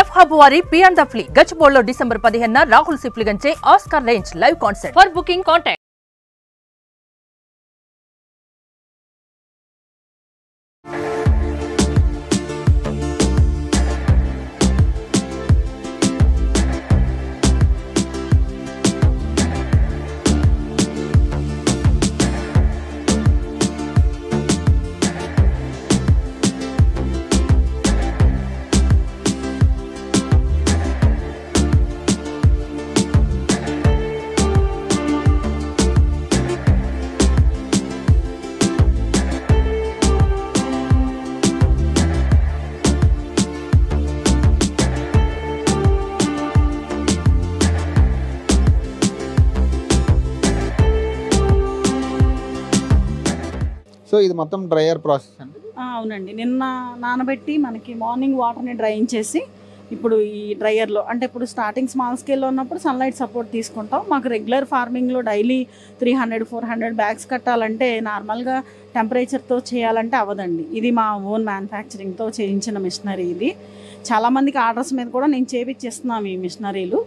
F hub వారి పియాన్ ద ఫ్లీ గచ్చిబౌలిలో డిసెంబర్ 15న రాహుల్ సిప్లిగంచే Oscar range live concert. For booking contact. So ఇది మొత్తం డ్రైయర్ ప్రాసెస్ అండి. అవునండి, నిన్న నానబెట్టి మనకి మార్నింగ్ వాటర్ని డ్రైన్ చేసి ఇప్పుడు ఈ డ్రైయర్లో అంటే ఇప్పుడు స్టార్టింగ్ స్మాల్ స్కేల్లో ఉన్నప్పుడు సన్లైట్ సపోర్ట్ తీసుకుంటాం. మాకు రెగ్యులర్ ఫార్మింగ్లో డైలీ 300-400 బ్యాగ్స్ కట్టాలంటే నార్మల్గా టెంపరేచర్తో చేయాలంటే అవ్వదండి. ఇది మా ఓన్ మ్యానుఫ్యాక్చరింగ్తో చేయించిన మిషనరీ. ఇది చాలామందికి ఆర్డర్స్ మీద కూడా నేను చేపించేస్తున్నాం ఈ మిషనరీలు.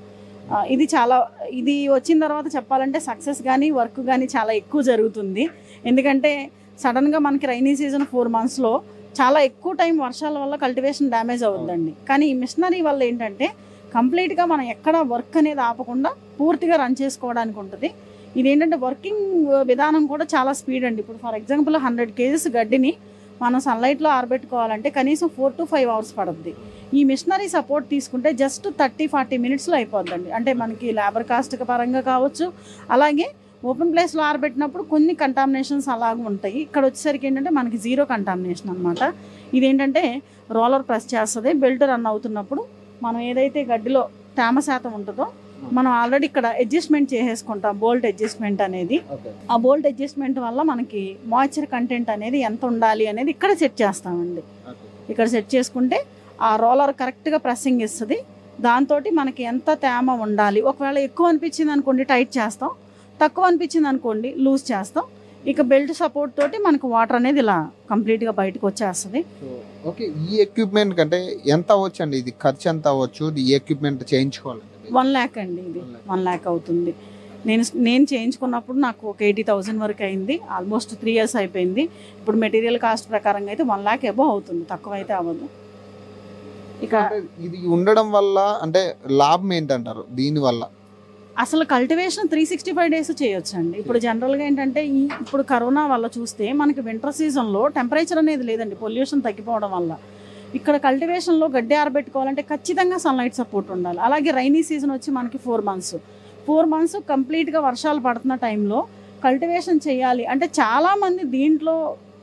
ఇది వచ్చిన తర్వాత చెప్పాలంటే సక్సెస్ కానీ వర్క్ కానీ చాలా ఎక్కువ జరుగుతుంది. ఎందుకంటే సడన్గా మనకి రైనీ సీజన్ 4 monthsలో చాలా ఎక్కువ టైం వర్షాల వల్ల కల్టివేషన్ డ్యామేజ్ అవుతుందండి. కానీ ఈ మిషనరీ వల్ల ఏంటంటే కంప్లీట్గా మనం ఎక్కడ వర్క్ అనేది ఆపకుండా పూర్తిగా రన్ చేసుకోవడానికి ఉంటుంది. ఇదేంటంటే వర్కింగ్ విధానం కూడా చాలా స్పీడ్ అండి. ఇప్పుడు ఫర్ ఎగ్జాంపుల్ 100 kgs గడ్డిని మనం సన్లైట్లో ఆరబెట్టుకోవాలంటే కనీసం 4 to 5 hours పడుద్ది. ఈ మిషనరీ సపోర్ట్ తీసుకుంటే జస్ట్ 30-40 minutesలో అయిపోద్దండి. అంటే మనకి లేబర్ కాస్ట్ పరంగా కావచ్చు, అలాగే ఓపెన్ ప్లేస్లో ఆరబెట్టినప్పుడు కొన్ని కంటామినేషన్స్ అలాగే ఉంటాయి. ఇక్కడ వచ్చేసరికి ఏంటంటే మనకి 0 కంటామినేషన్ అనమాట. ఇదేంటంటే రోలర్ ప్రెస్ చేస్తుంది. బెల్ట్ రన్ అవుతున్నప్పుడు మనం ఏదైతే గడ్డిలో తేమ శాతం ఉంటుందో మనం ఆల్రెడీ ఇక్కడ అడ్జస్ట్మెంట్ చేసేసుకుంటాం. బోల్ట్ అడ్జస్ట్మెంట్ అనేది, ఆ బోల్ట్ అడ్జస్ట్మెంట్ వల్ల మనకి మాయిశ్చర్ కంటెంట్ అనేది ఎంత ఉండాలి అనేది ఇక్కడ సెట్ చేస్తామండి. ఇక్కడ సెట్ చేసుకుంటే ఆ రోలర్ కరెక్ట్గా ప్రెస్సింగ్ ఇస్తుంది. దాంతో మనకి ఎంత తేమ ఉండాలి, ఒకవేళ ఎక్కువ అనిపించింది అనుకోండి టైట్ చేస్తాం, తక్కువ అనిపించింది అనుకోండి లూజ్ చేస్తాం. ఇక బెల్ట్ సపోర్ట్ తోటి మనకు వాటర్ అనేది ఇలా కంప్లీట్గా బయటకు వచ్చేస్తుంది. ఓకే, ఈ ఎక్విప్మెంట్ కంటే ఎంత అవ్వచ్చు అండి? ఇది ఖర్చు ఎంత అవ్వచ్చు ఈ ఎక్విప్మెంట్ చేయించుకోవాలంటే? 1 lakh అండి. ఇది 1 lakh అవుతుంది. నేను చేయించుకున్నప్పుడు నాకు ఒక 80,000 వరకు అయింది. ఆల్మోస్ట్ 3 years అయిపోయింది. ఇప్పుడు మెటీరియల్ కాస్ట్ ప్రకారంగా అయితే 1 lakh అబోవ్ అవుతుంది, తక్కువ అయితే అవ్వదు. ఇక ఇది ఉండడం వల్ల అంటే లాభం ఏంటంటారు దీనివల్ల? అసలు కల్టివేషన్ 365 days చేయొచ్చు అండి. ఇప్పుడు జనరల్గా ఏంటంటే ఇప్పుడు కరోనా వల్ల చూస్తే మనకి వింటర్ సీజన్లో టెంపరేచర్ అనేది లేదండి, పొల్యూషన్ తగ్గిపోవడం వల్ల. ఇక్కడ కల్టివేషన్లో గడ్డి ఆరబెట్టుకోవాలంటే ఖచ్చితంగా సన్లైట్ సపోర్ట్ ఉండాలి. అలాగే రైనీ సీజన్ వచ్చి మనకి 4 months కంప్లీట్గా వర్షాలు పడుతున్న టైంలో కల్టివేషన్ చేయాలి అంటే చాలామంది దీంట్లో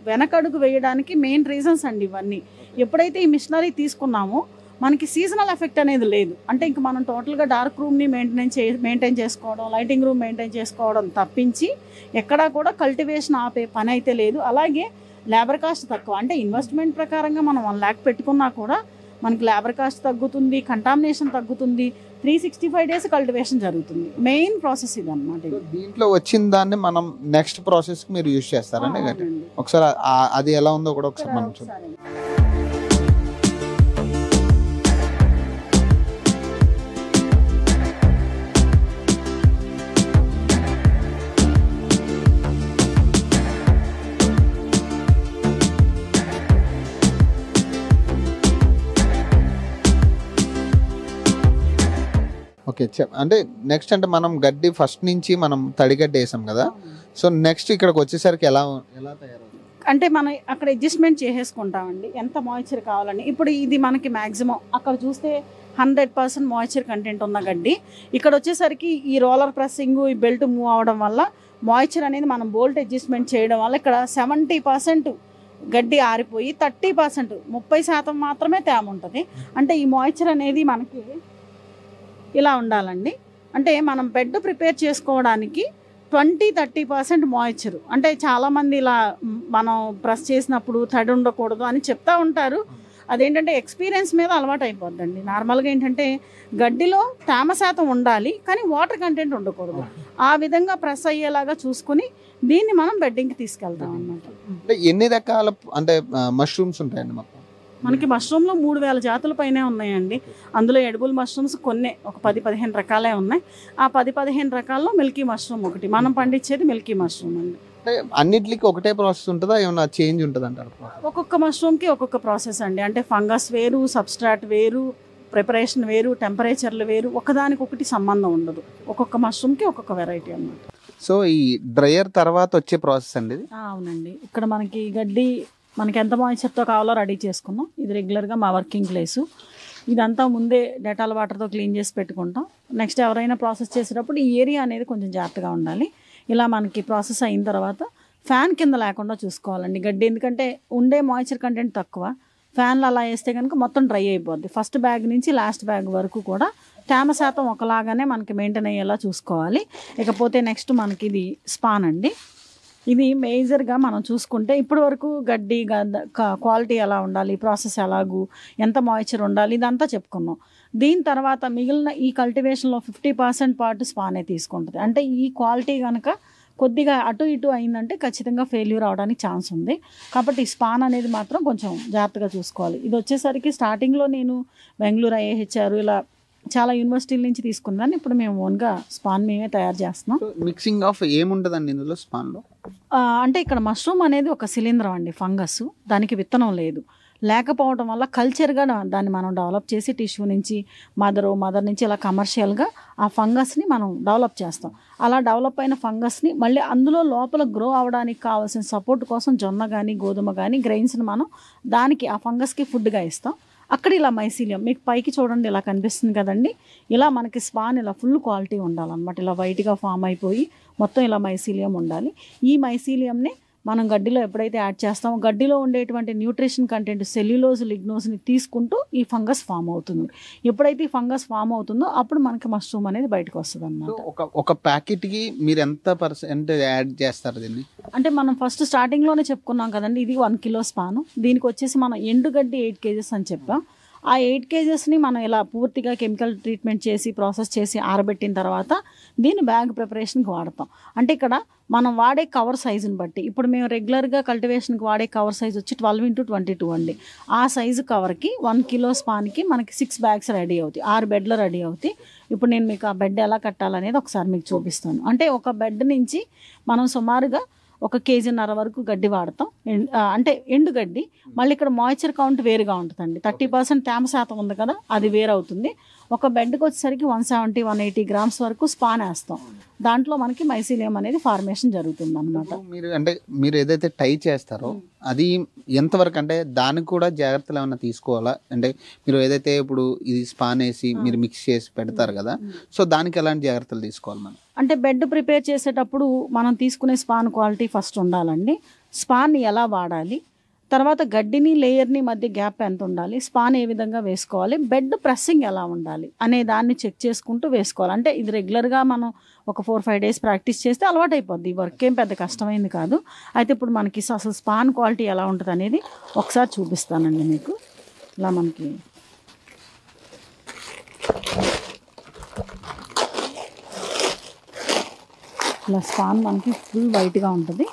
వెనకడుగు వేయడానికి మెయిన్ రీజన్స్ అండి ఇవన్నీ. ఎప్పుడైతే ఈ మిషనరీ తీసుకున్నామో మనకి సీజనల్ ఎఫెక్ట్ అనేది లేదు. అంటే ఇంక మనం టోటల్గా డార్క్ రూమ్ని మెయింటైన్ చేసుకోవడం, లైటింగ్ రూమ్ మెయింటైన్ చేసుకోవడం తప్పించి ఎక్కడా కూడా కల్టివేషన్ ఆపే పని అయితే లేదు. అలాగే లేబర్ కాస్ట్ తక్కువ. అంటే ఇన్వెస్ట్మెంట్ ప్రకారంగా మనం 1 lakh పెట్టుకున్నా కూడా మనకి లేబర్ కాస్ట్ తగ్గుతుంది, కంటామినేషన్ తగ్గుతుంది, 365 days కల్టివేషన్ జరుగుతుంది. మెయిన్ ప్రాసెస్ ఇది అనమాట. దీంట్లో వచ్చిన దాన్ని మనం నెక్స్ట్ ప్రాసెస్కి మీరు యూజ్ చేస్తారండి. ఒకసారి అది ఎలా ఉందో కూడా ఒకసారి మనం చూద్దాం. ఓకే, అంటే నెక్స్ట్ అంటే మనం గడ్డి ఫస్ట్ నుంచి మనం తడిగడ్డి వేసాం కదా, సో నెక్స్ట్ ఇక్కడికి వచ్చేసరికి ఎలా తయారవుతుంది అంటే మనం అక్కడ అడ్జస్ట్మెంట్ చేసేసుకుంటామండి ఎంత మాయిశ్చర్ కావాలని. ఇప్పుడు ఇది మనకి మ్యాక్సిమం అక్కడ చూస్తే 100% మాయిశ్చర్ కంటెంట్ ఉన్న గడ్డి, ఇక్కడ వచ్చేసరికి ఈ రోలర్ ప్రెస్సింగ్, ఈ బెల్ట్ మూవ్ అవడం వల్ల మాయిశ్చర్ అనేది మనం బోల్ట్ అడ్జస్ట్మెంట్ చేయడం వల్ల ఇక్కడ 70% గడ్డి ఆరిపోయి 30% 30% మాత్రమే తేమ ఉంటుంది. అంటే ఈ మాయిశ్చర్ అనేది మనకి ఇలా ఉండాలండి. అంటే మనం బెడ్ ప్రిపేర్ చేసుకోవడానికి 20-30% మాయిశ్చర్. అంటే చాలామంది ఇలా మనం ప్రెస్ చేసినప్పుడు తడి ఉండకూడదు అని చెప్తా ఉంటారు. అదేంటంటే ఎక్స్పీరియన్స్ మీద అలవాటు అయిపోద్దండి. నార్మల్గా ఏంటంటే గడ్డిలో తేమ శాతం ఉండాలి కానీ వాటర్ కంటెంట్ ఉండకూడదు. ఆ విధంగా ప్రెస్ అయ్యేలాగా చూసుకుని దీన్ని మనం బెడ్డింగ్కి తీసుకెళ్తాం అన్నమాట. అంటే ఎన్ని రకాల అంటే మష్రూమ్స్ ఉంటాయండి మొత్తం? మనకి మష్రూమ్లో 3000 జాతుల పైనే ఉన్నాయండి. అందులో ఎడిబుల్ మష్రూమ్స్ కొన్ని ఒక 10-15 రకాలే ఉన్నాయి. ఆ 10-15 రకాల్లో మిల్కీ మష్రూమ్ ఒకటి. మనం పండించేది మిల్కీ మష్రూమ్ అండి. అంటే అన్నిటికి ఒకటే ప్రాసెస్ ఉంటుందా, ఏమన్నా చేంజ్ ఉంటుంది అంటారు? ఒక్కొక్క మష్రూమ్కి ఒక్కొక్క ప్రాసెస్ అండి. అంటే ఫంగస్ వేరు, సబ్స్ట్రాట్ వేరు, ప్రిపరేషన్ వేరు, టెంపరేచర్లు వేరు, ఒకదానికొకటి సంబంధం ఉండదు. ఒక్కొక్క మష్రూమ్కి ఒక్కొక్క వెరైటీ అన్నమాట. సో ఈ డ్రయర్ తర్వాత వచ్చే ప్రాసెస్ అండి ఇది? అవునండి. ఇక్కడ మనకి గడ్డి మనకి ఎంత మాయిశ్చర్తో కావాలో రెడీ చేసుకున్నాం. ఇది రెగ్యులర్గా మా వర్కింగ్ ప్లేసు. ఇదంతా ముందే డెటాల్ వాటర్తో క్లీన్ చేసి పెట్టుకుంటాం. నెక్స్ట్ ఎవరైనా ప్రాసెస్ చేసేటప్పుడు ఈ ఏరియా అనేది కొంచెం జాగ్రత్తగా ఉండాలి. ఇలా మనకి ప్రాసెస్ అయిన తర్వాత ఫ్యాన్ కింద లేకుండా చూసుకోవాలండి గడ్డి. ఎందుకంటే ఉండే మాయిశ్చర్ కంటెంట్ తక్కువ. ఫ్యాన్లు అలా వేస్తే కనుక మొత్తం డ్రై అయిపోద్ది. ఫస్ట్ బ్యాగ్ నుంచి లాస్ట్ బ్యాగ్ వరకు కూడా తేమ శాతం ఒకలాగానే మనకి మెయింటైన్ అయ్యేలా చూసుకోవాలి. ఇకపోతే నెక్స్ట్ మనకి ఇది స్పాన్ అండి. ఇది మేజర్గా మనం చూసుకుంటే ఇప్పటి వరకు గడ్డి క్వాలిటీ ఎలా ఉండాలి, ప్రాసెస్ ఎలాగూ, ఎంత మాయిశ్చర్ ఉండాలి, ఇదంతా చెప్పుకున్నాం. దీని తర్వాత మిగిలిన ఈ కల్టివేషన్లో 50% పార్ట్ స్పానే తీసుకుంటుంది. అంటే ఈ క్వాలిటీ కనుక కొద్దిగా అటు ఇటు అయిందంటే ఖచ్చితంగా ఫెయిల్యూర్ అవడానికి ఛాన్స్ ఉంది. కాబట్టి స్పాన్ అనేది మాత్రం కొంచెం జాగ్రత్తగా చూసుకోవాలి. ఇది వచ్చేసరికి స్టార్టింగ్లో నేను బెంగళూరు ఐఏహెచ్ఆర్ ఇలా చాలా యూనివర్సిటీల నుంచి తీసుకున్నాను. ఇప్పుడు మేము ఓన్గా స్పాన్ మేమే తయారు చేస్తున్నాం. మిక్సింగ్ ఆఫ్ ఏముంటుందండి ఇందులో స్పాన్లో? అంటే ఇక్కడ మష్రూమ్ అనేది ఒక శిలీంధ్రం అండి, ఫంగస్. దానికి విత్తనం లేదు. లేకపోవడం వల్ల కల్చర్గా దాన్ని మనం డెవలప్ చేసి టిష్యూ నుంచి మదర్ నుంచి ఇలా కమర్షియల్గా ఆ ఫంగస్ని మనం డెవలప్ చేస్తాం. అలా డెవలప్ అయిన ఫంగస్ని మళ్ళీ అందులో లోపల గ్రో అవ్వడానికి కావాల్సిన సపోర్ట్ కోసం జొన్న కానీ గోధుమ కానీ గ్రెయిన్స్ని మనం దానికి ఆ ఫంగస్కి ఫుడ్గా ఇస్తాం. అక్కడ ఇలా మైసీలియం మీకు పైకి చూడండి ఇలా కనిపిస్తుంది కదండి. ఇలా మనకి స్పాన్ ఇలా ఫుల్ క్వాలిటీ ఉండాలన్నమాట. ఇలా వైట్గా ఫామ్ అయిపోయి మొత్తం ఇలా మైసీలియం ఉండాలి. ఈ మైసీలియంని మనం గడ్డిలో ఎప్పుడైతే యాడ్ చేస్తామో గడ్డిలో ఉండేటువంటి న్యూట్రిషన్ కంటెంట్ సెల్యులోజ్ లిగ్నోస్ని తీసుకుంటూ ఈ ఫంగస్ ఫామ్ అవుతుంది. ఎప్పుడైతే ఈ ఫంగస్ ఫామ్ అవుతుందో అప్పుడు మనకి మష్రూమ్ అనేది బయటకు వస్తుంది అన్నమాట. ఒక ప్యాకెట్కి మీరు ఎంత % యాడ్ చేస్తారు దీన్ని? అంటే మనం ఫస్ట్ స్టార్టింగ్లోనే చెప్పుకున్నాం కదండి, ఇది 1 కిలో స్పాను. దీనికి వచ్చేసి మనం ఎండుగడ్డి 8 kgs అని చెప్పాం. ఆ 8 kgsని మనం ఇలా పూర్తిగా కెమికల్ ట్రీట్మెంట్ చేసి ప్రాసెస్ చేసి ఆరబెట్టిన తర్వాత దీన్ని బ్యాగ్ ప్రిపరేషన్కి వాడతాం. అంటే ఇక్కడ మనం వాడే కవర్ సైజుని బట్టి ఇప్పుడు మేము రెగ్యులర్గా కల్టివేషన్కి వాడే కవర్ సైజ్ వచ్చి 12x22 అండి. ఆ సైజు కవర్కి 1 కిలో స్పాన్కి మనకి 6 బ్యాగ్స్ రెడీ అవుతాయి, 6 బెడ్లు రెడీ అవుతాయి. ఇప్పుడు నేను మీకు ఆ బెడ్ ఎలా కట్టాలనేది ఒకసారి మీకు చూపిస్తాను. అంటే ఒక బెడ్ నుంచి మనం సుమారుగా 1.5 kg వరకు గడ్డి వాడతాం. అంటే ఎండుగడ్డి. మళ్ళీ ఇక్కడ మాయిశ్చర్ కౌంట్ వేరుగా ఉంటుందండి. 30% తేమ శాతం ఉంది కదా, అది వేరవుతుంది. ఒక బెడ్కి వచ్చేసరికి 170-180 grams వరకు స్పాన్ వేస్తాం. దాంట్లో మనకి మైసీలియం అనేది ఫార్మేషన్ జరుగుతుంది అనమాట. మీరు ఏదైతే టై చేస్తారో అది ఎంతవరకు, అంటే దానికి కూడా జాగ్రత్తలు ఏమైనా తీసుకోవాలా? అంటే మీరు ఏదైతే ఇప్పుడు ఇది స్పాన్ వేసి మీరు మిక్స్ చేసి పెడతారు కదా, సో దానికి ఎలాంటి జాగ్రత్తలు తీసుకోవాలి మనం? అంటే బెడ్ ప్రిపేర్ చేసేటప్పుడు మనం తీసుకునే స్పాన్ క్వాలిటీ ఫస్ట్ ఉండాలండి. స్పాన్ని ఎలా వాడాలి, తర్వాత గడ్డిని లేయర్ని మధ్య గ్యాప్ ఎంత ఉండాలి, స్పాన్ ఏ విధంగా వేసుకోవాలి, బెడ్ ప్రెస్సింగ్ ఎలా ఉండాలి అనే దాన్ని చెక్ చేసుకుంటూ వేసుకోవాలి. అంటే ఇది రెగ్యులర్గా మనం ఒక 4-5 days ప్రాక్టీస్ చేస్తే అలవాటు అయిపోద్ది. ఈ వర్క్ ఏం పెద్ద కష్టమైంది కాదు. అయితే ఇప్పుడు మనకి అసలు స్పాన్ క్వాలిటీ ఎలా ఉంటుంది అనేది ఒకసారి చూపిస్తానండి మీకు. ఇలా మనకి ఇలా స్పాన్ మనకి ఫుల్ వైట్గా ఉంటుంది.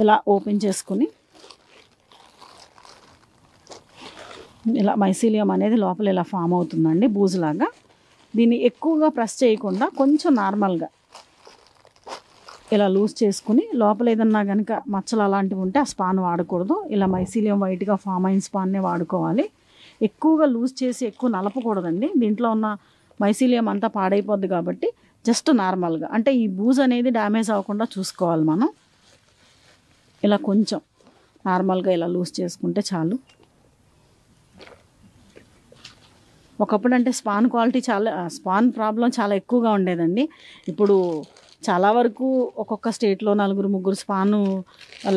ఇలా ఓపెన్ చేసుకుని ఇలా మైసీలియం అనేది లోపల ఇలా ఫామ్ అవుతుందండి బూజులాగా. దీన్ని ఎక్కువగా ప్రెస్ చేయకుండా కొంచెం నార్మల్గా ఇలా లూజ్ చేసుకుని లోపల ఏదన్నా కనుక మచ్చలు అలాంటివి ఉంటే ఆ స్పాన్ వాడకూడదు. ఇలా మైసీలియం వైట్గా ఫామ్ అయిన స్పాన్నే వాడుకోవాలి. ఎక్కువగా లూజ్ చేసి ఎక్కువ నలపకూడదండి. దీంట్లో ఉన్న మైసీలియం అంతా పాడైపోద్ది కాబట్టి జస్ట్ నార్మల్గా, అంటే ఈ బూజ్ అనేది డ్యామేజ్ అవ్వకుండా చూసుకోవాలి మనం. ఇలా కొంచెం నార్మల్గా ఇలా లూజ్ చేసుకుంటే చాలు. ఒకప్పుడు అంటే స్పాన్ క్వాలిటీ స్పాన్ ప్రాబ్లం చాలా ఎక్కువగా ఉండేదండి. ఇప్పుడు చాలా వరకు ఒక్కొక్క స్టేట్లో 4-3 స్పాను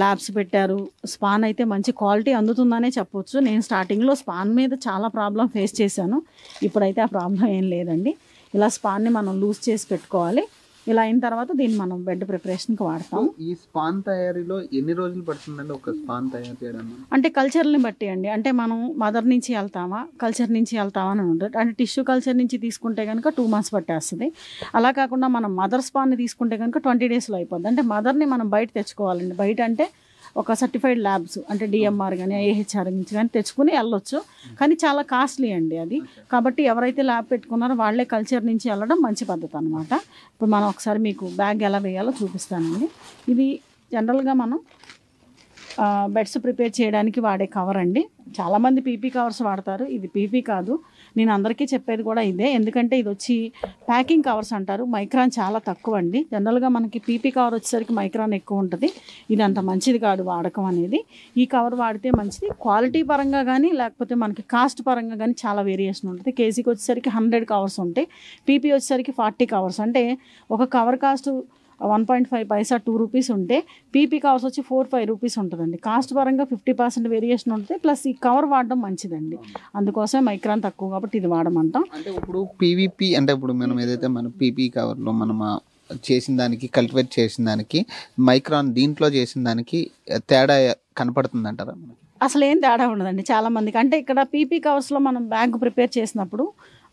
ల్యాబ్స్ పెట్టారు. స్పాన్ అయితే మంచి క్వాలిటీ అందుతుందనే చెప్పొచ్చు. నేను స్టార్టింగ్లో స్పాన్ మీద చాలా ప్రాబ్లం ఫేస్ చేశాను. ఇప్పుడైతే ఆ ప్రాబ్లం ఏం లేదండి. ఇలా స్పాన్ని మనం లూజ్ చేసి పెట్టుకోవాలి. ఇలా అయిన తర్వాత దీన్ని మనం బెడ్ ప్రిపరేషన్కి వాడతాం. ఈ స్పాన్ తయారీలో ఎన్ని రోజులు పడుతుందండి ఒక స్పాన్ తయారు చేయడానికి? అంటే కల్చర్ని బట్టి అండి. అంటే మనం మదర్ నుంచి వెళ్తామా కల్చర్ నుంచి వెళ్తామా అని ఉంటుంది. అంటే టిష్యూ కల్చర్ నుంచి తీసుకుంటే కనుక 2 months పట్టేస్తుంది. అలా కాకుండా మనం మదర్ స్పాన్ని తీసుకుంటే కనుక 20 daysలో అయిపోద్ది. అంటే మదర్ని మనం బయట తెచ్చుకోవాలండి. బయట అంటే ఒక సర్టిఫైడ్ ల్యాబ్స్ అంటే డిఎంఆర్ కానీ ఏహెచ్ఆర్ నుంచి కానీ తెచ్చుకుని వెళ్ళొచ్చు. కానీ చాలా కాస్ట్లీ అండి అది. కాబట్టి ఎవరైతే ల్యాబ్ పెట్టుకున్నారో వాళ్ళే కల్చర్ నుంచి వెళ్ళడం మంచి పద్ధతి అనమాట. ఇప్పుడు మనం ఒకసారి మీకు బ్యాగ్ ఎలా వేయాలో చూపిస్తానండి. ఇది జనరల్గా మనం బెడ్స్ ప్రిపేర్ చేయడానికి వాడే కవర్ అండి. చాలామంది పీపీ కవర్స్ వాడతారు. ఇది పీపీ కాదు. నేను అందరికీ చెప్పేది కూడా ఇదే. ఎందుకంటే ఇది వచ్చి ప్యాకింగ్ కవర్స్ అంటారు. మైక్రాన్ చాలా తక్కువ అండి. జనరల్గా మనకి పీపీ కవర్ వచ్చేసరికి మైక్రాన్ ఎక్కువ ఉంటుంది. ఇది అంత మంచిది కాదు వాడకం అనేది. ఈ కవర్ వాడితే మంచిది. క్వాలిటీ పరంగా కానీ లేకపోతే మనకి కాస్ట్ పరంగా కానీ చాలా వేరియేషన్ ఉంటుంది. కేజీకి వచ్చేసరికి 100 కవర్స్ ఉంటాయి. పీపీ వచ్చేసరికి 40 కవర్స్. అంటే ఒక కవర్ కాస్ట్ 1.5 పైసా 2 రూపీస్ ఉంటే పీపీ కవర్స్ వచ్చి 4-5 రూపీస్ ఉంటుందండి. కాస్ట్ పరంగా 50% వేరియేషన్ ఉంటుంది. ప్లస్ ఈ కవర్ వాడడం మంచిదండి. అందుకోసం మైక్రాన్ తక్కువ కాబట్టి ఇది వాడమంటాం. అంటే ఇప్పుడు పీవీపీ అంటే ఇప్పుడు మనం ఏదైతే మన పీపీ కవర్లో మనం చేసిన దానికి కల్టివేట్ చేసిన దానికి మైక్రాన్ దీంట్లో చేసిన దానికి తేడా కనపడుతుంది అంటారా? అసలు ఏం తేడా ఉండదండి చాలామందికి. అంటే ఇక్కడ పీపీ కవర్స్లో మనం బ్యాగ్ ప్రిపేర్ చేసినప్పుడు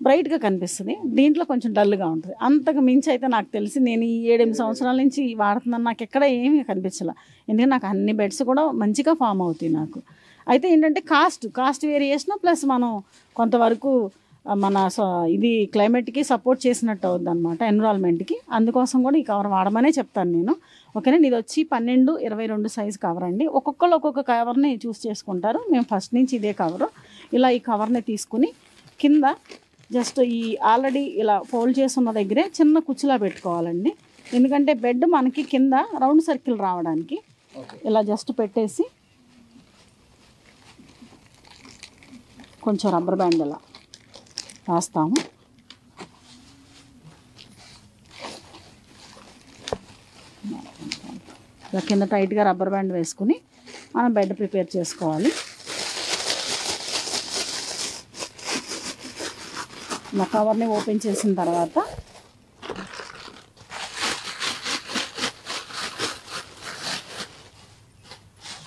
బ్రైట్గా కనిపిస్తుంది. దీంట్లో కొంచెం డల్గా ఉంటుంది. అంతకు మించి అయితే నాకు తెలిసి నేను ఈ 7-8 సంవత్సరాల నుంచి వాడుతున్నాను. నాకు ఎక్కడ ఏమీ కనిపించలే. ఎందుకంటే నాకు అన్ని బెడ్స్ కూడా మంచిగా ఫామ్ అవుతాయి నాకు. అయితే ఏంటంటే కాస్ట్ వేరియేషన్ ప్లస్ మనం కొంతవరకు మన ఇది క్లైమేట్కి సపోర్ట్ చేసినట్టు అవుద్ది అనమాట, ఎన్విరాన్మెంట్కి. అందుకోసం కూడా ఈ కవర్ వాడమనే చెప్తాను నేను. ఓకేనా. ఇది వచ్చి 12-22 సైజ్ కవర్ అండి. ఒక్కొక్కరు ఒక్కొక్క కవర్ని చూస్ చేసుకుంటారు. మేము ఫస్ట్ నుంచి ఇదే కవరు. ఇలా ఈ కవర్ని తీసుకుని కింద జస్ట్ ఈ ఆల్రెడీ ఇలా ఫోల్డ్ చేస్తున్న దగ్గరే చిన్న కుచ్చులా పెట్టుకోవాలండి. ఎందుకంటే బెడ్ మనకి కింద రౌండ్ సర్కిల్ రావడానికి ఇలా జస్ట్ పెట్టేసి కొంచెం రబ్బర్ బ్యాండ్ ఇలా వేస్తాము. ఇలా కింద టైట్గా రబ్బర్ బ్యాండ్ వేసుకుని మనం బెడ్ ప్రిపేర్ చేసుకోవాలి. ఇలా కవర్ని ఓపెన్ చేసిన తర్వాత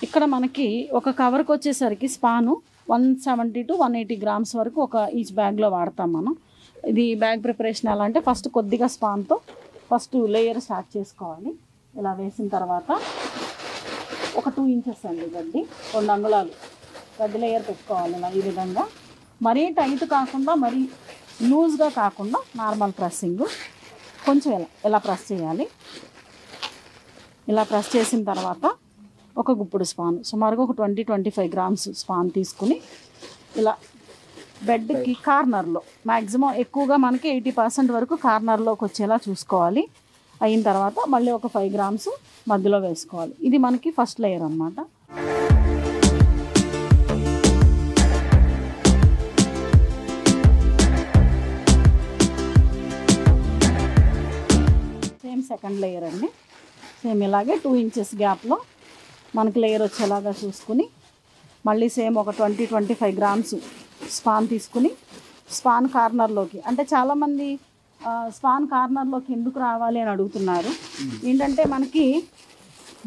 ఇక్కడ మనకి ఒక కవర్కి వచ్చేసరికి స్పాను 170 to 180 గ్రామ్స్ వరకు ఒక ఈచ్ బ్యాగ్లో వాడతాం మనం. ఇది బ్యాగ్ ప్రిపరేషన్ ఎలా అంటే ఫస్ట్ కొద్దిగా స్పాన్తో ఫస్ట్ లేయర్ స్టార్ట్ చేసుకోవాలి. ఇలా వేసిన తర్వాత ఒక 2 ఇంచెస్ అండి గడ్డి 2 అంగుళాలు గడ్డి లేయర్ పెట్టుకోవాలి. ఇలా ఈ విధంగా మరీ టైట్ కాకుండా మరీ లూజ్గా కాకుండా నార్మల్ ప్రెస్సింగ్ కొంచెం ఇలా ప్రెస్ చేయాలి. ఇలా ప్రెస్ చేసిన తర్వాత ఒక గుప్పుడు స్పాన్ సుమారుగా ఒక 20-25 గ్రామ్స్ స్పాన్ తీసుకుని ఇలా బెడ్కి కార్నర్లో మ్యాక్సిమం ఎక్కువగా మనకి 80% వరకు కార్నర్లోకి వచ్చేలా చూసుకోవాలి. అయిన తర్వాత మళ్ళీ ఒక 5 గ్రామ్స్ మధ్యలో వేసుకోవాలి. ఇది మనకి ఫస్ట్ లేయర్ అన్నమాట. సేమ్ సెకండ్ లేయర్ అండి. సేమ్ ఇలాగే 2 ఇంచెస్ గ్యాప్లో మనకి లేయర్ వచ్చేలాగా చూసుకుని మళ్ళీ సేమ్ ఒక 20-25 గ్రామ్స్ స్పాన్ తీసుకుని స్పాన్ కార్నర్లోకి, అంటే చాలామంది స్పాన్ కార్నర్లోకి ఎందుకు రావాలి అని అడుగుతున్నారు. ఏంటంటే మనకి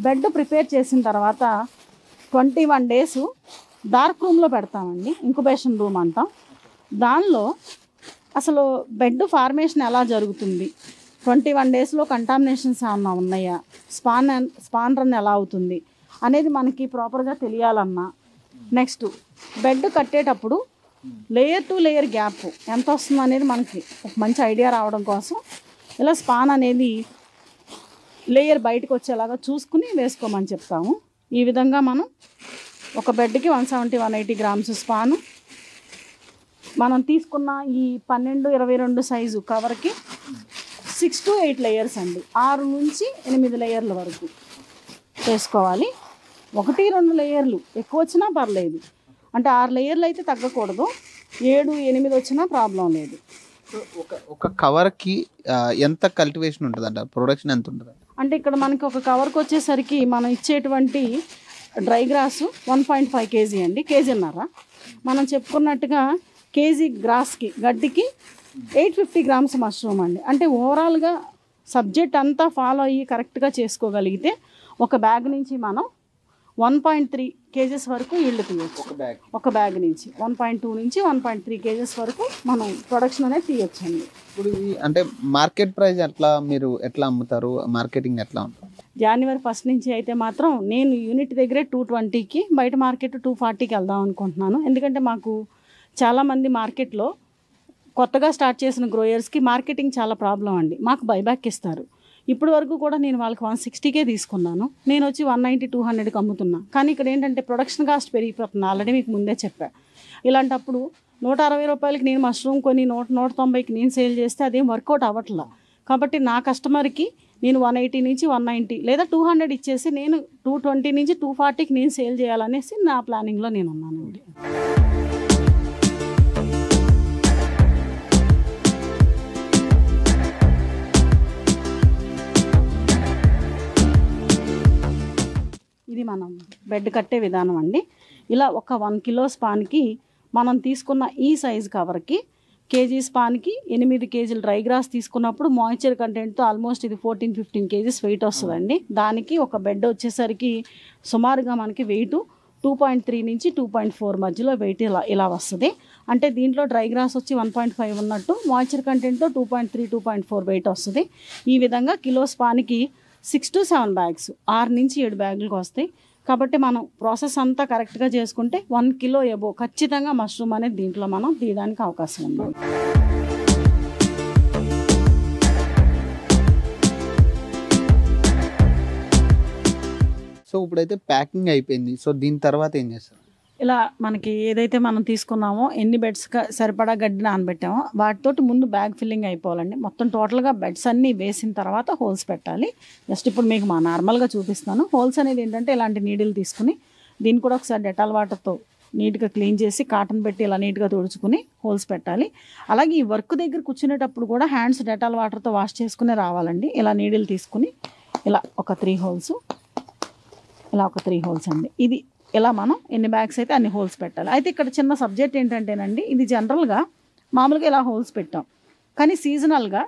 బెడ్ ప్రిపేర్ చేసిన తర్వాత 21 days డార్క్ రూమ్లో పెడతామండి, ఇంక్యుబేషన్ రూమ్ అంటాం. దానిలో అసలు బెడ్ ఫార్మేషన్ ఎలా జరుగుతుంది, 21 daysలో కంటామినేషన్స్ ఏమన్నా ఉన్నాయా, స్పాన్ రన్ ఎలా అవుతుంది అనేది మనకి ప్రాపర్గా తెలియాలన్నా, నెక్స్ట్ బెడ్ కట్టేటప్పుడు లేయర్ టు లేయర్ గ్యాప్ ఎంత వస్తుంది అనేది మనకి ఒక మంచి ఐడియా రావడం కోసం ఇలా స్పాన్ అనేది లేయర్ బయటకు వచ్చేలాగా చూసుకుని వేసుకోమని చెప్తాము. ఈ విధంగా మనం ఒక బెడ్కి 170-180 గ్రామ్స్ స్పాను, మనం తీసుకున్న ఈ 12-22 సైజు కవర్కి 6 to 8 లేయర్స్ అండి, 6 నుంచి 8 లేయర్ల వరకు వేసుకోవాలి. 1-2 లేయర్లు ఎక్కువ వచ్చినా పర్లేదు, అంటే 6 లేయర్లు అయితే తగ్గకూడదు, 7-8 వచ్చినా ప్రాబ్లం లేదు. ఒక కవర్కి ఎంత కల్టివేషన్ ఉంటుంది అంట, ప్రొడక్షన్ ఎంత ఉంటుంది అంటే ఇక్కడ మనకి ఒక కవర్కి వచ్చేసరికి మనం ఇచ్చేటువంటి డ్రై గ్రాస్ 1.5 kg అండి, కేజీన్నర. మనం చెప్పుకున్నట్టుగా కేజీ గ్రాస్కి గడ్డికి 850 గ్రామ్స్ మష్రూమ్ అండి. అంటే ఓవరాల్గా సబ్జెక్ట్ అంతా ఫాలో అయ్యి కరెక్ట్గా చేసుకోగలిగితే ఒక బ్యాగ్ నుంచి మనం 1.3 kgs వరకు ఈల్డ్ తీయచ్చు. ఒక బ్యాగ్ నుంచి 1.2 నుంచి 1.3 kgs వరకు మనం ప్రొడక్షన్ అనేది తీయచ్చండి. ఇప్పుడు అంటే మార్కెట్ ప్రైస్ ఎట్లా, మీరు ఎట్లా అమ్ముతారు, మార్కెటింగ్ ఎట్లా ఉంటుంది? జనవరి 1 నుంచి అయితే మాత్రం నేను యూనిట్ దగ్గరే 220కి, బయట మార్కెట్ 240కి వెళ్దాం అనుకుంటున్నాను. ఎందుకంటే మాకు చాలామంది మార్కెట్లో కొత్తగా స్టార్ట్ చేసిన గ్రోయర్స్కి మార్కెటింగ్ చాలా ప్రాబ్లం అండి. మాకు బైబ్యాక్ ఇస్తారు. ఇప్పటి వరకు కూడా నేను వాళ్ళకి 160కే తీసుకున్నాను. నేను వచ్చి 190, 200కి అమ్ముతున్నా. కానీ ఇక్కడ ఏంటంటే ప్రొడక్షన్ కాస్ట్ పెరిగిపోతుంది. ఆల్రెడీ మీకు ముందే చెప్పా. ఇలాంటప్పుడు 160 రూపాయలకి నేను మష్రూమ్ కొని 190కి నేను సేల్ చేస్తే అదేం వర్కౌట్ అవ్వట్లా. కాబట్టి నా కస్టమర్కి నేను 180 నుంచి 190 లేదా 200 ఇచ్చేసి నేను 220 నుంచి 240కి నేను సేల్ చేయాలనేసి నా ప్లానింగ్లో నేను ఉన్నానండి. ఇది మనం బెడ్ కట్టే విధానం అండి. ఇలా ఒక 1 కిలో స్పాన్కి మనం తీసుకున్న ఈ సైజు కవర్కి కేజీ స్పాన్కి 8 కేజీలు డ్రై గ్రాస్ తీసుకున్నప్పుడు మాయిశ్చర్ కంటెంట్తో ఆల్మోస్ట్ ఇది 14-15 కేజీస్ వెయిట్ వస్తుందండి. దానికి ఒక బెడ్ వచ్చేసరికి సుమారుగా మనకి వెయిట్ 2.3 నుంచి 2.4 మధ్యలో వెయిట్ ఇలా వస్తుంది. అంటే దీంట్లో డ్రై గ్రాస్ వచ్చి 1.5 ఉన్నట్టు మాయిశ్చర్ కంటెంట్తో 2.3, 2.4 వెయిట్ వస్తుంది. ఈ విధంగా కిలో స్పాన్కి 6 to 7 బ్యాగ్స్, 6 నుంచి 7 బ్యాగులకు వస్తాయి. కాబట్టి మనం ప్రాసెస్ అంతా కరెక్ట్గా చేసుకుంటే 1 కిలో ఎబో ఖచ్చితంగా మష్రూమ్ అనేది దీంట్లో మనం తీయడానికి అవకాశం ఉంది. సో ఇప్పుడైతే ప్యాకింగ్ అయిపోయింది. సో దీని తర్వాత ఏం చేస్తారు? ఇలా మనకి ఏదైతే మనం తీసుకున్నామో ఎన్ని బెడ్స్ సరిపడా గడ్డి నానబెట్టామో వాటితోటి ముందు బ్యాగ్ ఫిల్లింగ్ అయిపోవాలండి. మొత్తం టోటల్గా బెడ్స్ అన్నీ వేసిన తర్వాత హోల్స్ పెట్టాలి. జస్ట్ ఇప్పుడు మీకు నార్మల్గా చూపిస్తాను. హోల్స్ అనేది ఏంటంటే ఇలాంటి నీడిల్ తీసుకుని దీన్ని కూడా ఒకసారి డెటాల్ వాటర్తో నీట్గా క్లీన్ చేసి కాటన్ పెట్టి ఇలా నీట్గా తుడుచుకుని హోల్స్ పెట్టాలి. అలాగే ఈ వర్క్ దగ్గర కూర్చునేటప్పుడు కూడా హ్యాండ్స్ డెటాల్ వాటర్తో వాష్ చేసుకునే రావాలండి. ఇలా నీడిల్ తీసుకుని ఇలా ఒక 3 హోల్స్, ఇలా ఒక 3 హోల్స్ అండి. ఇది ఇలా మనం ఎన్ని బ్యాగ్స్ అయితే అన్ని హోల్స్ పెట్టాలి. అయితే ఇక్కడ చిన్న సబ్జెక్ట్ ఏంటంటేనండి, ఇది జనరల్గా మామూలుగా ఇలా హోల్స్ పెట్టాం. కానీ సీజనల్గా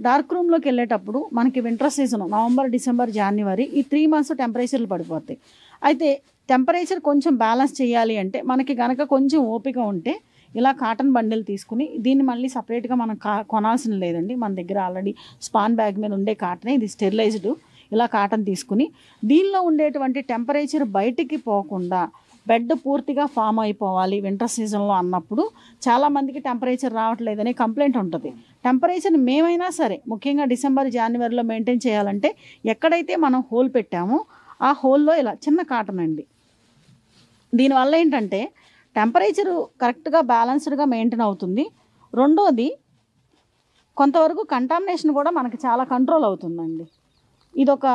డార్క్ రూమ్లోకి వెళ్ళేటప్పుడు మనకి వింటర్ సీజన్ నవంబర్, డిసెంబర్, జనవరి ఈ 3 మంత్స్ టెంపరేచర్లు పడిపోతాయి. అయితే టెంపరేచర్ కొంచెం బ్యాలెన్స్ చేయాలి అంటే మనకి కనుక కొంచెం ఓపిక ఉంటే ఇలా కాటన్ బండిల్ తీసుకుని దీన్ని మళ్ళీ సపరేట్గా మనం కొనాల్సిన లేదండి. మన దగ్గర ఆల్రెడీ స్పాన్ బ్యాగ్ మీద ఉండే కాటనే, ఇది స్టెరిలైజ్డ్. ఇలా కాటన్ తీసుకుని దీనిలో ఉండేటువంటి టెంపరేచర్ బయటికి పోకుండా బెడ్ పూర్తిగా ఫామ్ అయిపోవాలి వింటర్ సీజన్లో అన్నప్పుడు చాలామందికి టెంపరేచర్ రావట్లేదనే కంప్లైంట్ ఉంటుంది. టెంపరేచర్ మేమైనా సరే ముఖ్యంగా డిసెంబర్, జనవరిలో మెయింటైన్ చేయాలంటే ఎక్కడైతే మనం హోల్ పెట్టామో ఆ హోల్లో ఇలా చిన్న కాటన్ అండి. దీనివల్ల ఏంటంటే టెంపరేచరు కరెక్ట్గా బ్యాలెన్స్డ్గా మెయింటైన్ అవుతుంది. రెండోది కొంతవరకు కంటామినేషన్ కూడా మనకి చాలా కంట్రోల్ అవుతుందండి. ఇదొక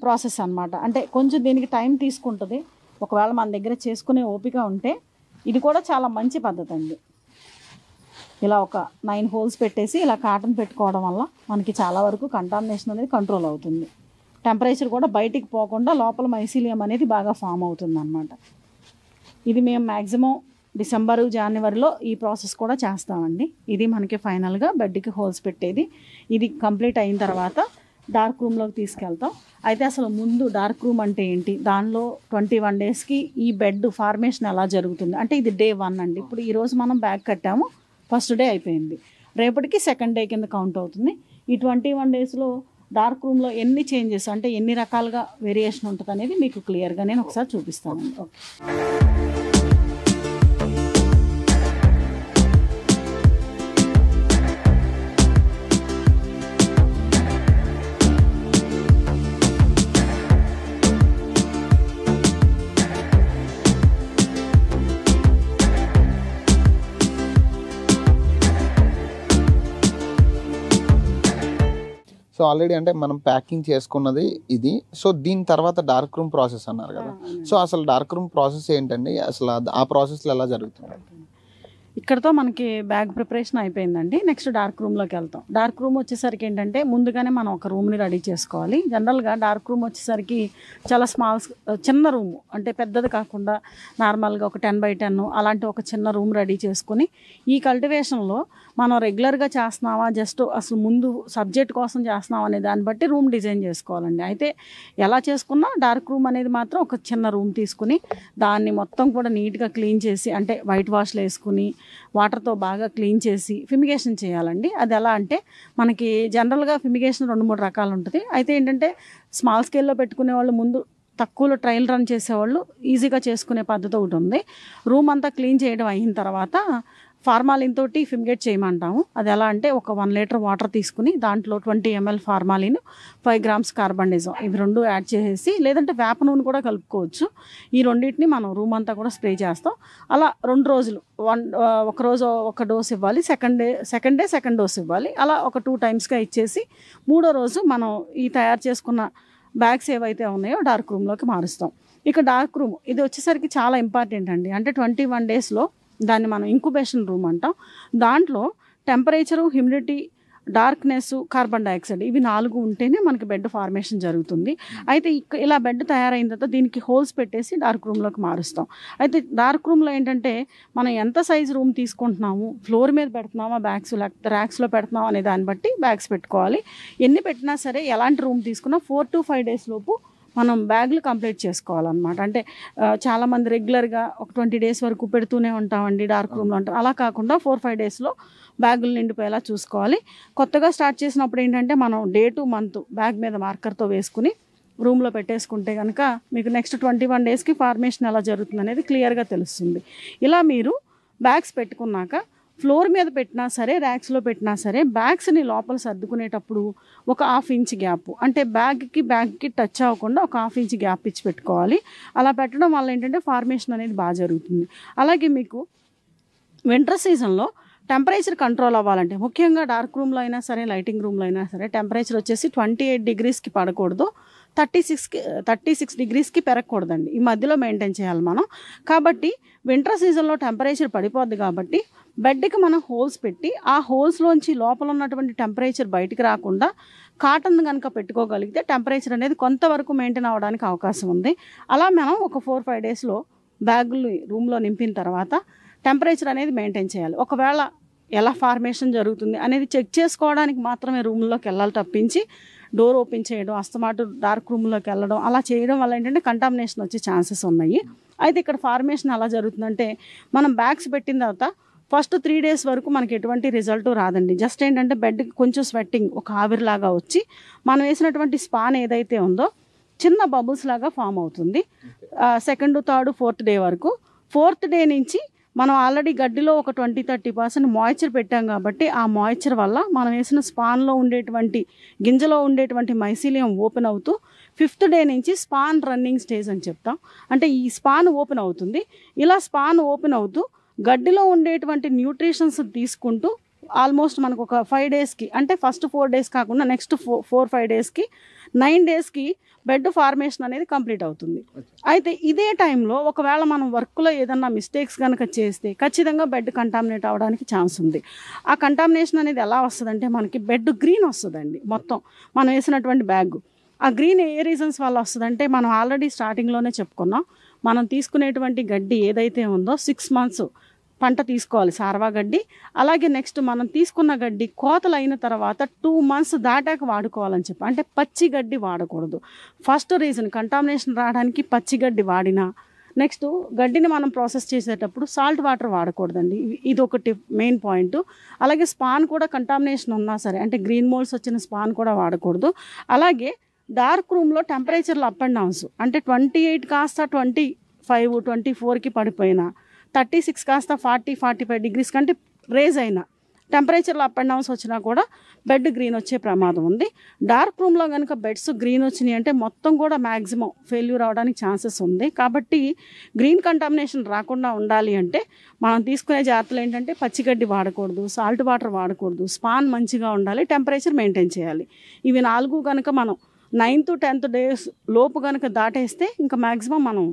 ప్రాసెస్ అన్నమాట. అంటే కొంచెం దీనికి టైం తీసుకుంటుంది. ఒకవేళ మన దగ్గర చేసుకునే ఓపిక ఉంటే ఇది కూడా చాలా మంచి పద్ధతి అండి. ఇలా ఒక 9 హోల్స్ పెట్టేసి ఇలా కాటన్ పెట్టుకోవడం వల్ల మనకి చాలా వరకు కంటామినేషన్ అనేది కంట్రోల్ అవుతుంది. టెంపరేచర్ కూడా బయటికి పోకుండా లోపల మైసీలియం అనేది బాగా ఫామ్ అవుతుంది అన్నమాట. ఇది మేము మ్యాక్సిమం డిసెంబరు, జనవరిలో ఈ ప్రాసెస్ కూడా చేస్తామండి. ఇది మనకి ఫైనల్గా బెడ్కి హోల్స్ పెట్టేది. ఇది కంప్లీట్ అయిన తర్వాత డార్క్ రూమ్లోకి తీసుకెళ్తాం. అయితే అసలు ముందు డార్క్ రూమ్ అంటే ఏంటి, దానిలో 21 డేస్కి ఈ బెడ్ ఫార్మేషన్ ఎలా జరుగుతుంది అంటే ఇది డే 1 అండి. ఇప్పుడు ఈరోజు మనం బ్యాగ్ కట్టాము, ఫస్ట్ డే అయిపోయింది. రేపటికి సెకండ్ డే కింద కౌంట్ అవుతుంది. ఈ 21 డేస్లో డార్క్ రూమ్లో ఎన్ని చేంజెస్ అంటే ఎన్ని రకాలుగా వేరియేషన్ ఉంటుంది అనేది మీకు క్లియర్గా నేను ఒకసారి చూపిస్తానండి. ఓకే. సో ఆల్రెడీ అంటే మనం ప్యాకింగ్ చేసుకున్నది ఇది. సో దీని తర్వాత డార్క్ రూమ్ ప్రాసెస్ అన్నారు కదా. సో అసలు డార్క్ రూమ్ ప్రాసెస్ ఏంటండి, అసలు ఆ ప్రాసెస్లో ఎలా జరుగుతుంది? ఇక్కడతో మనకి బ్యాగ్ ప్రిపరేషన్ అయిపోయిందండి. నెక్స్ట్ డార్క్ రూమ్లోకి వెళ్తాం. డార్క్ రూమ్ వచ్చేసరికి ఏంటంటే ముందుగానే మనం ఒక రూమ్ని రెడీ చేసుకోవాలి. జనరల్గా డార్క్ రూమ్ వచ్చేసరికి చాలా చిన్న రూము, అంటే పెద్దది కాకుండా నార్మల్గా ఒక 10x10 అలాంటి ఒక చిన్న రూమ్ రెడీ చేసుకొని ఈ కల్టివేషన్లో మనం రెగ్యులర్గా చేస్తున్నామా, జస్ట్ అసలు ముందు సబ్జెక్ట్ కోసం చేస్తున్నాం అనే దాన్ని బట్టి రూమ్ డిజైన్ చేసుకోవాలండి. అయితే ఎలా చేసుకున్నా డార్క్ రూమ్ అనేది మాత్రం ఒక చిన్న రూమ్ తీసుకుని దాన్ని మొత్తం కూడా నీట్గా క్లీన్ చేసి అంటే వైట్ వాష్లు వేసుకుని వాటర్తో బాగా క్లీన్ చేసి ఫిమిగేషన్ చేయాలండి. అది ఎలా అంటే మనకి జనరల్గా ఫిమిగేషన్ 2-3 రకాలు ఉంటుంది. అయితే ఏంటంటే స్మాల్ స్కేల్లో పెట్టుకునే వాళ్ళు ముందు తక్కువలో ట్రయల్ రన్ చేసేవాళ్ళు ఈజీగా చేసుకునే పద్ధతి ఒకటి ఉంది. రూమ్ అంతా క్లీన్ చేయడం అయిన తర్వాత ఫార్మాలిన్ తోటి ఫిమిగేట్ చేయమంటాము. అది ఎలా అంటే ఒక 1 లీటర్ వాటర్ తీసుకుని దాంట్లో 20 ml ఫార్మాలిన్, 5 grams కార్బన్డైజం ఇవి 2 యాడ్ చేసేసి, లేదంటే వేప నూనె కూడా కలుపుకోవచ్చు. ఈ రెండింటిని మనం రూమ్ అంతా కూడా స్ప్రే చేస్తాం. అలా 2 రోజులు ఒక రోజు ఒక డోస్ ఇవ్వాలి, సెకండ్ డే సెకండ్ డోస్ ఇవ్వాలి. అలా ఒక 2 టైమ్స్గా ఇచ్చేసి 3వ రోజు మనం ఈ తయారు చేసుకున్న బ్యాగ్స్ ఏవైతే ఉన్నాయో డార్క్ రూమ్లోకి మారుస్తాం. ఇక డార్క్ రూమ్ ఇది వచ్చేసరికి చాలా ఇంపార్టెంట్ అండి. అంటే 21 డేస్లో దాన్ని మనం ఇంక్యుబేషన్ రూమ్ అంటాం. దాంట్లో temperature, humidity, darkness, carbon dioxide ఇవి 4 ఉంటేనే మనకి బెడ్ ఫార్మేషన్ జరుగుతుంది. అయితే ఇలా బెడ్ తయారైన తర్వాత దీనికి హోల్స్ పెట్టేసి డార్క్ రూమ్లోకి మారుస్తాం. అయితే డార్క్ రూమ్లో ఏంటంటే మనం ఎంత సైజు రూమ్ తీసుకుంటున్నాము, ఫ్లోర్ మీద పెడుతున్నామా బ్యాగ్స్, లేకపోతే ర్యాక్స్లో పెడుతున్నామా అనే దాన్ని బట్టి బ్యాగ్స్ పెట్టుకోవాలి. ఎన్ని పెట్టినా సరే ఎలాంటి రూమ్ తీసుకున్నా 4 to 5 days లోపు మనం బ్యాగులు కంప్లీట్ చేసుకోవాలన్నమాట. అంటే చాలామంది రెగ్యులర్గా ఒక 20 days వరకు పెడుతూనే ఉంటామండి డార్క్ రూమ్లో అంటారు. అలా కాకుండా 4-5 daysలో బ్యాగులు నిండిపోయేలా చూసుకోవాలి. కొత్తగా స్టార్ట్ చేసినప్పుడు ఏంటంటే మనం డే టు మంత్ బ్యాగ్ మీద మార్కర్తో వేసుకుని రూమ్లో పెట్టేసుకుంటే కనుక మీకు నెక్స్ట్ 21 daysకి ఫార్మేషన్ ఎలా జరుగుతుంది అనేది క్లియర్గా తెలుస్తుంది. ఇలా మీరు బ్యాగ్స్ పెట్టుకున్నాక ఫ్లోర్ మీద పెట్టినా సరే, ర్యాక్స్లో పెట్టినా సరే బ్యాగ్స్ని లోపల సర్దుకునేటప్పుడు ఒక 1/2 inch గ్యాప్, అంటే బ్యాగ్కి టచ్ అవ్వకుండా ఒక 1/2 inch గ్యాప్ ఇచ్చి పెట్టుకోవాలి. అలా పెట్టడం వల్ల ఏంటంటే ఫార్మేషన్ అనేది బాగా జరుగుతుంది. అలాగే మీకు వింటర్ సీజన్లో టెంపరేచర్ కంట్రోల్ అవ్వాలంటే ముఖ్యంగా డార్క్ రూమ్లో అయినా సరే, లైటింగ్ రూమ్లో అయినా సరే టెంపరేచర్ వచ్చేసి 28 degreesకి పడకూడదు, 36 degreesకి పెరగకూడదండి. ఈ మధ్యలో మెయింటైన్ చేయాలి మనం. కాబట్టి వింటర్ సీజన్లో టెంపరేచర్ పడిపోద్ది కాబట్టి బెడ్కి మనం హోల్స్ పెట్టి ఆ హోల్స్లోంచి లోపల ఉన్నటువంటి టెంపరేచర్ బయటికి రాకుండా కాటన్ కనుక పెట్టుకోగలిగితే టెంపరేచర్ అనేది కొంతవరకు మెయింటైన్ అవ్వడానికి అవకాశం ఉంది. అలా మనం ఒక 4-5 daysలో బ్యాగులు రూమ్లో నింపిన తర్వాత టెంపరేచర్ అనేది మెయింటైన్ చేయాలి. ఒకవేళ ఎలా ఫార్మేషన్ జరుగుతుంది అనేది చెక్ చేసుకోవడానికి మాత్రమే రూమ్లోకి వెళ్ళాలి తప్పించి డోర్ ఓపెన్ చేయడం, అస్తమాటు డార్క్ రూమ్లోకి వెళ్ళడం అలా చేయడం వల్ల ఏంటంటే కంటామినేషన్ వచ్చే ఛాన్సెస్ ఉన్నాయి. అయితే ఇక్కడ ఫార్మేషన్ ఎలా జరుగుతుందంటే మనం బ్యాగ్స్ పెట్టిన తర్వాత ఫస్ట్ 3 days వరకు మనకి ఎటువంటి రిజల్ట్ రాదండి. జస్ట్ ఏంటంటే బెడ్కి కొంచెం స్వెట్టింగ్, ఒక ఆవిరిలాగా వచ్చి మనం వేసినటువంటి స్పాన్ ఏదైతే ఉందో చిన్న బబుల్స్ లాగా ఫామ్ అవుతుంది. 2nd, 3rd, 4th day వరకు. 4th day నుంచి మనం ఆల్రెడీ గడ్డిలో ఒక 20-30% మాయిశ్చర్ పెట్టాం కాబట్టి ఆ మాయిశ్చర్ వల్ల మనం వేసిన స్పాన్లో ఉండేటువంటి గింజలో ఉండేటువంటి మైసీలియం ఓపెన్ అవుతూ 5th day నుంచి స్పాన్ రన్నింగ్ స్టేజ్ అని చెప్తాం. అంటే ఈ స్పాన్ ఓపెన్ అవుతుంది. ఇలా స్పాన్ ఓపెన్ అవుతూ గడ్డిలో ఉండేటువంటి న్యూట్రిషన్స్ తీసుకుంటూ ఆల్మోస్ట్ మనకు ఒక 5 daysకి, అంటే ఫస్ట్ 4 days కాకుండా నెక్స్ట్ 4-5 daysకి 9 daysకి బెడ్ ఫార్మేషన్ అనేది కంప్లీట్ అవుతుంది. అయితే ఇదే టైంలో ఒకవేళ మనం వర్క్లో ఏదన్నా మిస్టేక్స్ కనుక చేస్తే ఖచ్చితంగా బెడ్ కంటామినేట్ అవ్వడానికి ఛాన్స్ ఉంది. ఆ కంటామినేషన్ అనేది ఎలా వస్తుందంటే మనకి బెడ్ గ్రీన్ వస్తుందండి. మొత్తం మనం వేసినటువంటి బ్యాగ్ ఆ గ్రీన్ ఏ రీజన్స్ వల్ల వస్తుందంటే మనం ఆల్రెడీ స్టార్టింగ్లోనే చెప్పుకున్నాం. మనం తీసుకునేటువంటి గడ్డి ఏదైతే ఉందో 6 months పంట తీసుకోవాలి, సార్వా గడ్డి. అలాగే నెక్స్ట్ మనం తీసుకున్న గడ్డి కోతలు అయిన తర్వాత 2 months దాటాక వాడుకోవాలని చెప్పి, అంటే పచ్చి గడ్డి వాడకూడదు. ఫస్ట్ రీజన్ కంటామినేషన్ రావడానికి పచ్చి గడ్డి వాడినా, నెక్స్ట్ గడ్డిని మనం ప్రాసెస్ చేసేటప్పుడు సాల్ట్ వాటర్ వాడకూడదండి. ఇది ఒకటి మెయిన్ పాయింట్. అలాగే స్పాన్ కూడా కంటామినేషన్ ఉన్నా సరే, అంటే గ్రీన్ మోల్డ్స్ వచ్చిన స్పాన్ కూడా వాడకూడదు. అలాగే డార్క్ రూమ్లో టెంపరేచర్లు అప్ అండ్ డౌన్స్, అంటే 28 కాస్త 25, 24కి పడిపోయినా, 36 కాస్త 40-45 degrees కంటే రేజ్ అయినా టెంపరేచర్లో అప్ అండ్ డౌన్స్ వచ్చినా కూడా బెడ్ గ్రీన్ వచ్చే ప్రమాదం ఉంది. డార్క్ రూమ్లో కనుక బెడ్స్ గ్రీన్ వచ్చినాయి అంటే మొత్తం కూడా మ్యాక్సిమం ఫెయిల్యూర్ అవడానికి ఛాన్సెస్ ఉంది. కాబట్టి గ్రీన్ కంటామినేషన్ రాకుండా ఉండాలి అంటే మనం తీసుకునే జాగ్రత్తలు ఏంటంటే పచ్చిగడ్డి వాడకూడదు, సాల్ట్ వాటర్ వాడకూడదు, స్పాన్ మంచిగా ఉండాలి, టెంపరేచర్ మెయింటైన్ చేయాలి. ఇవి 4 కనుక మనం 9th to 10th days లోపు కనుక దాటేస్తే ఇంకా మ్యాక్సిమం మనం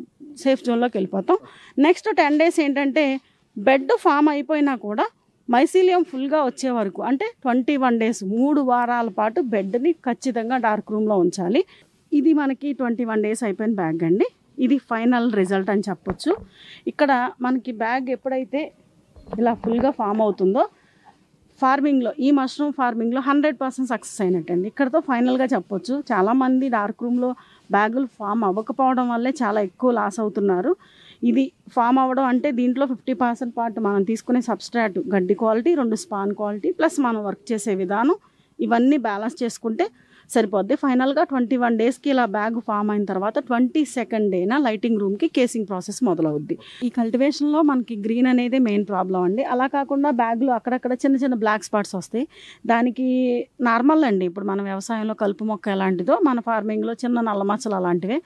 సేఫ్ జోన్లోకి వెళ్ళిపోతాం. నెక్స్ట్ 10 days ఏంటంటే బెడ్ ఫామ్ అయిపోయినా కూడా మైసీలియం ఫుల్గా వచ్చే వరకు, అంటే 21 days 3 వారాల పాటు బెడ్ని ఖచ్చితంగా డార్క్ రూమ్లో ఉంచాలి. ఇది మనకి 21 days అయిపోయిన బ్యాగ్ అండి. ఇది ఫైనల్ రిజల్ట్ అని చెప్పొచ్చు. ఇక్కడ మనకి బ్యాగ్ ఎప్పుడైతే ఇలా ఫుల్గా ఫామ్ అవుతుందో ఫార్మింగ్లో, ఈ మష్రూమ్ ఫార్మింగ్లో 100% సక్సెస్ అయినట్టండి. ఇక్కడతో ఫైనల్గా చెప్పొచ్చు. చాలామంది డార్క్ రూమ్లో బ్యాగులు ఫామ్ అవ్వకపోవడం వల్లే చాలా ఎక్కువ లాస్ అవుతున్నారు. ఇది ఫామ్ అవ్వడం అంటే దీంట్లో 50% పార్ట్ మనం తీసుకునే సబ్స్ట్రాట్ గడ్డి క్వాలిటీ, 2 స్పాన్ క్వాలిటీ ప్లస్ మనం వర్క్ చేసే విధానం ఇవన్నీ బ్యాలెన్స్ చేసుకుంటే సరిపోద్ది. ఫైనల్గా 21 డేస్కి ఇలా బ్యాగ్ ఫామ్ అయిన తర్వాత 22nd డేన లైటింగ్ రూమ్కి కేసింగ్ ప్రాసెస్ మొదలవుద్ది. ఈ కల్టివేషన్లో మనకి గ్రీన్ అనేది మెయిన్ ప్రాబ్లం అండి. అలా కాకుండా బ్యాగ్లో అక్కడక్కడ చిన్న చిన్న బ్లాక్ స్పాట్స్ వస్తాయి. దానికి నార్మల్ అండి. ఇప్పుడు మన వ్యవసాయంలో కలుపు మొక్క ఎలాంటిదో మన ఫార్మింగ్లో చిన్న నల్ల మచ్చలు అలాంటివే.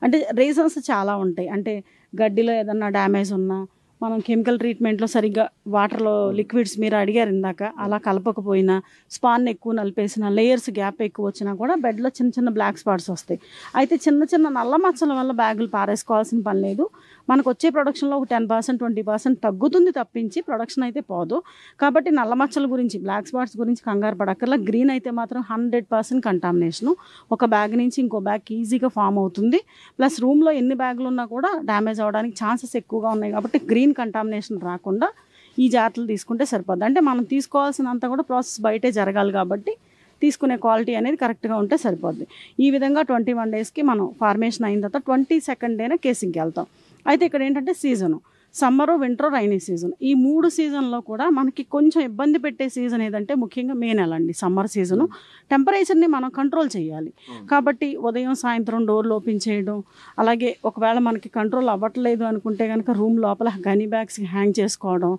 అంటే రీజన్స్ చాలా ఉంటాయి. అంటే గడ్డిలో ఏదన్నా డ్యామేజ్ ఉన్నా, మనం కెమికల్ ట్రీట్మెంట్లో సరిగ్గా వాటర్లో లిక్విడ్స్ మీరు అడిగారు ఇందాక అలా కలపకపోయినా, స్పాన్ ఎక్కువ నలిపేసిన, లేయర్స్ గ్యాప్ ఎక్కువ వచ్చినా కూడా బెడ్లో చిన్న చిన్న బ్లాక్ స్పాట్స్ వస్తాయి. అయితే చిన్న చిన్న నల్ల మచ్చల వల్ల బ్యాగులు పారేసుకోవాల్సిన పని లేదు. మనకు వచ్చే ప్రొడక్షన్లో ఒక 10% 20% తగ్గుతుంది తప్పించి ప్రొడక్షన్ అయితే పోదు. కాబట్టి నల్ల మచ్చల గురించి, బ్లాక్ స్పాట్స్ గురించి కంగారు పడక్కర్లా. గ్రీన్ అయితే మాత్రం 100% కంటామినేషను ఒక బ్యాగ్ నుంచి ఇంకో బ్యాగ్ ఈజీగా ఫామ్ అవుతుంది. ప్లస్ రూమ్లో ఎన్ని బ్యాగులు ఉన్నా కూడా డ్యామేజ్ అవ్వడానికి ఛాన్సెస్ ఎక్కువగా ఉన్నాయి. కాబట్టి గ్రీన్ కంటామినేషన్ రాకుండా ఈ జాగ్రత్తలు తీసుకుంటే సరిపోద్ది. అంటే మనం తీసుకోవాల్సినంత కూడా ప్రాసెస్ బయటే జరగాలి కాబట్టి తీసుకునే క్వాలిటీ అనేది కరెక్ట్గా ఉంటే సరిపోద్ది. ఈ విధంగా 21 డేస్కి మనం ఫార్మేషన్ అయిన తర్వాత 22nd డేన కేసింగ్కి వెళ్తాం. అయితే ఇక్కడ ఏంటంటే season summer, winter, rainy season. ఈ 3 సీజన్లో కూడా మనకి కొంచెం ఇబ్బంది పెట్టే సీజన్ ఏదంటే ముఖ్యంగా మే నెల అండి. సమ్మర్ సీజను టెంపరేచర్ని మనం కంట్రోల్ చేయాలి. కాబట్టి ఉదయం సాయంత్రం డోర్లు ఓపెన్ చేయడం, అలాగే ఒకవేళ మనకి కంట్రోల్ అవ్వట్లేదు అనుకుంటే కనుక రూమ్ లోపల గనీ బ్యాగ్స్ హ్యాంగ్ చేసుకోవడం,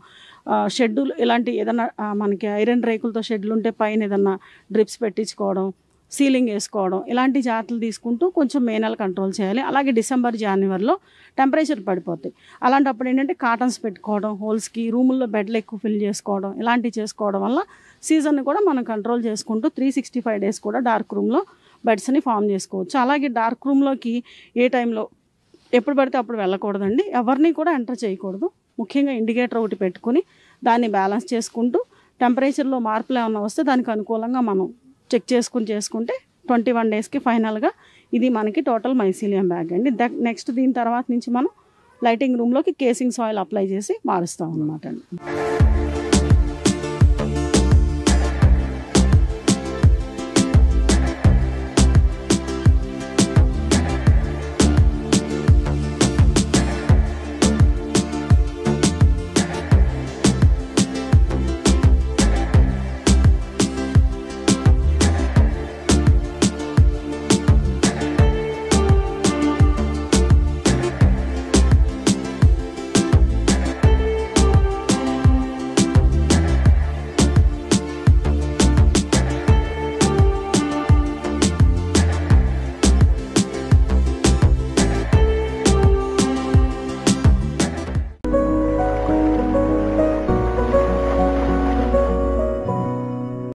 షెడ్యూల్ ఇలాంటి ఏదన్నా మనకి ఐరన్ రేకులతో షెడ్యూల్ ఉంటే పైన ఏదన్నా డ్రిప్స్ పెట్టించుకోవడం, సీలింగ్ వేసుకోవడం, ఇలాంటి జాగ్రత్తలు తీసుకుంటూ కొంచెం మే నెల కంట్రోల్ చేయాలి. అలాగే డిసెంబర్, జనవరిలో టెంపరేచర్ పడిపోతాయి. అలాంటప్పుడు ఏంటంటే కాటన్స్ పెట్టుకోవడం, హోల్స్కి రూముల్లో బెడ్లు ఎక్కువ ఫిల్ చేసుకోవడం, ఇలాంటివి చేసుకోవడం వల్ల సీజన్ని కూడా మనం కంట్రోల్ చేసుకుంటూ 365 డేస్ కూడా డార్క్ రూమ్లో బెడ్స్ని ఫామ్ చేసుకోవచ్చు. అలాగే డార్క్ రూమ్లోకి ఏ టైంలో ఎప్పుడు పడితే అప్పుడు వెళ్ళకూడదండి. ఎవరిని కూడా ఎంటర్ చేయకూడదు. ముఖ్యంగా ఇండికేటర్ ఒకటి పెట్టుకుని దాన్ని బ్యాలెన్స్ చేసుకుంటూ టెంపరేచర్లో మార్పులు ఏమైనా వస్తే దానికి అనుకూలంగా మనం చెక్ చేసుకుంటే 21 డేస్కి ఫైనల్గా ఇది మనకి టోటల్ మైసీలియం బ్యాగ్ అండి. నెక్స్ట్ దీని తర్వాత నుంచి మనం లైటింగ్ రూమ్లోకి కేసింగ్ సాయిల్ అప్లై చేసి మారుస్తాం అన్నమాట అండి.